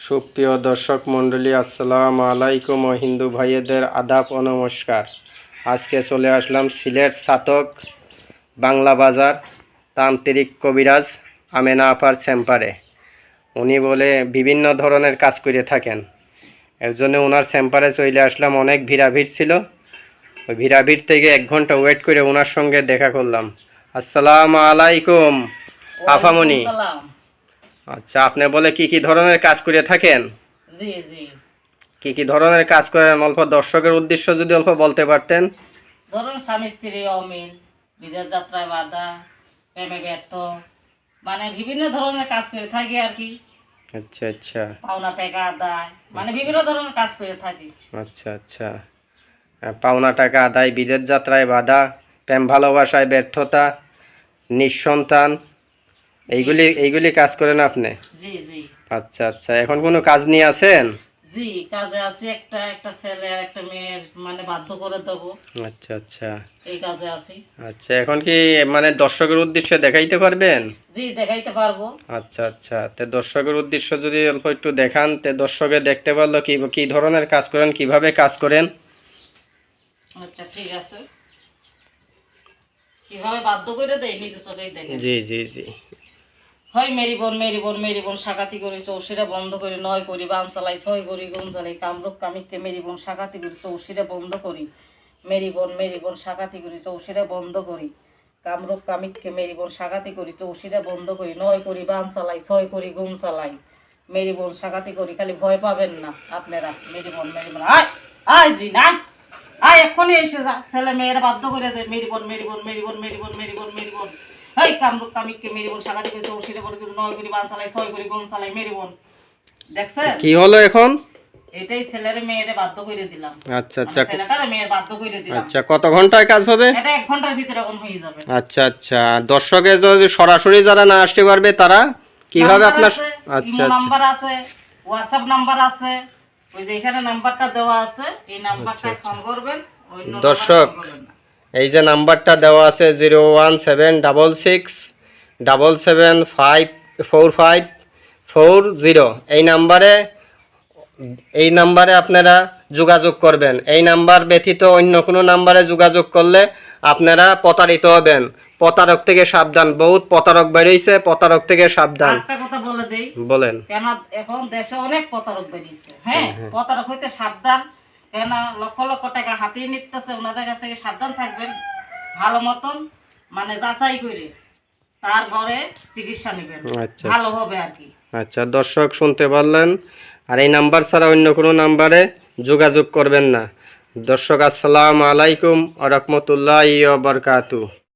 সুপ্রিয় দর্শক মণ্ডলী, আসসালামু আলাইকুম ও হিন্দু ভাইয়েদের আদাব ও নমস্কার। আজকে চলে আসলাম সিলেট ছাতক বাংলা বাজার তান্ত্রিক কবিরাজ আমেনা আপার চেম্বারে। উনি বলে বিভিন্ন ধরনের কাজ করে থাকেন, এর জন্য ওনার চেম্বারে চলে আসলাম। অনেক ভিড়াভিড় ছিল, ওই ভিড়াভিড় থেকে 1 ঘন্টা ওয়েট করে ওনার সঙ্গে দেখা করলাম। আসসালামু আলাইকুম আফামনি। আচ্ছা, আপনি বলে কি কি ধরনের কাজ করে থাকেন? জি জি। কি কি ধরনের কাজ করেন অল্প দর্শকের উদ্দেশ্য যদি অল্প বলতে পারতেন। ধরুন স্বামী স্ত্রী অমিল, বিদেশ যাত্রায় বাধা, প্রেমে ব্যর্থ, মানে বিভিন্ন ধরনের কাজ করে থাকি আর কি। আচ্ছা আচ্ছা। পাওনা টাকা আদায়, মানে বিভিন্ন ধরনের কাজ করে থাকি। আচ্ছা আচ্ছা। পাওনা টাকা আদায়, বিদেশ যাত্রায় বাধা, প্রেম ভালোবাসায় ব্যর্থতা, নিঃসন্তান, এইগুলি কাজ করেন আপনি? জি জি। আচ্ছা আচ্ছা। এখন কোনো কাজ নিয়ে আছেন? জি, কাজে আছি। একটা ছেলে আর একটা মেয়ের মানে বাধ্য করে দেবো। আচ্ছা আচ্ছা। এই কাজে আছি। আচ্ছা, এখন কি মানে দর্শকের উদ্দেশ্যে দেখাইতে পারবেন? জি, দেখাইতে পারবো। আচ্ছা আচ্ছা। তে দর্শকের উদ্দেশ্য যদি অল্প একটু দেখান, তে দর্শকে দেখতে পারলো কি কি ধরনের কাজ করেন, কিভাবে কাজ করেন। আচ্ছা ঠিক আছে। কিভাবে বাধ্য করে দেয় নিজে চোখেই দেখেন। জি জি জি। হয় মেরি বোন সাকাতি করি চৌশিরা বন্ধ করি, নয় করি বান চালাই, ছয় করি গুম চালাই, কামরূপ কামিককে মেরি বোন সাকাতি করি চৌশিরা বন্ধ করি, মেরি বোন সাকাতি করি চৌশিরা বন্ধ করি, কামরূপ কামিককে মেরি বোন সাকাতি করি চৌশিরা বন্ধ করি, নয় করি বান চালাই, ছয় করি গুম চালাই, মেরি বোন সাকাতি করি। খালি ভয় পাবেন না আপনারা। মেরি বোন আয় আয় জি না আয়, এক্ষুনি এসে যা। ছেলে মেয়েরা বাধ্য করে দেয় মেরি বোন। এই কামরূপ কামিককে মেরি বোন সাকাতি করি চৌশিরা বন্ধ করি, নয় করি বান চালাই, ছয় করি গুম চালাই, মেরি বোন। দেখছেন কি হলো এখন? এটাই ছেলের মেয়েরে বাধ্য করে দিলাম। আচ্ছা আচ্ছা। ছেলেটারে মেয়ের বাধ্য করে দিলাম। আচ্ছা, কত ঘন্টায় কাজ হবে? এটা 1 ঘন্টার ভিতরে এখন হয়ে যাবে। আচ্ছা আচ্ছা। দর্শকে যদি সরাসরি যারা না আসতে পারবে তারা কিভাবে আপনার? আচ্ছা নাম্বার আছে, হোয়াটসঅ্যাপ নাম্বার আছে, ওই যে এখানে নাম্বারটা দেওয়া আছে, এই নাম্বারটায় ফোন করবেন। দর্শক, এই যে নাম্বারটা দেওয়া আছে 0177777545440, এই নাম্বারে আপনারা যোগাযোগ করবেন। এই নাম্বার ব্যতীত অন্য কোনো নাম্বারে যোগাযোগ করলে আপনারা প্রতারিত হবেন। প্রতারক থেকে সাবধান, বহুত প্রতারক বেরিয়েছে, প্রতারক থেকে সাবধান। একটা কথা বলে দেই, বলেন। কেন এখন দেশে অনেক প্রতারক বেরিয়েছে। হ্যাঁ, প্রতারক হইতে সাবধান। কেন লক্ষ লক্ষ টাকা হাতিয়ে নিতেছে, ওনাদের কাছ থেকে সাবধান থাকবেন। ভালো মতন মানে যাচাই করে তারপরে চিকিৎসা নেবেন, ভালো হবে আর কি। আচ্ছা দর্শক, শুনতে পারলেন। আর এই নাম্বার ছাড়া অন্য কোনো নাম্বারে যোগাযোগ করবেন না। দর্শক, আসসালামু আলাইকুম ওয়া রাহমাতুল্লাহি ওয়া বারাকাতুহু।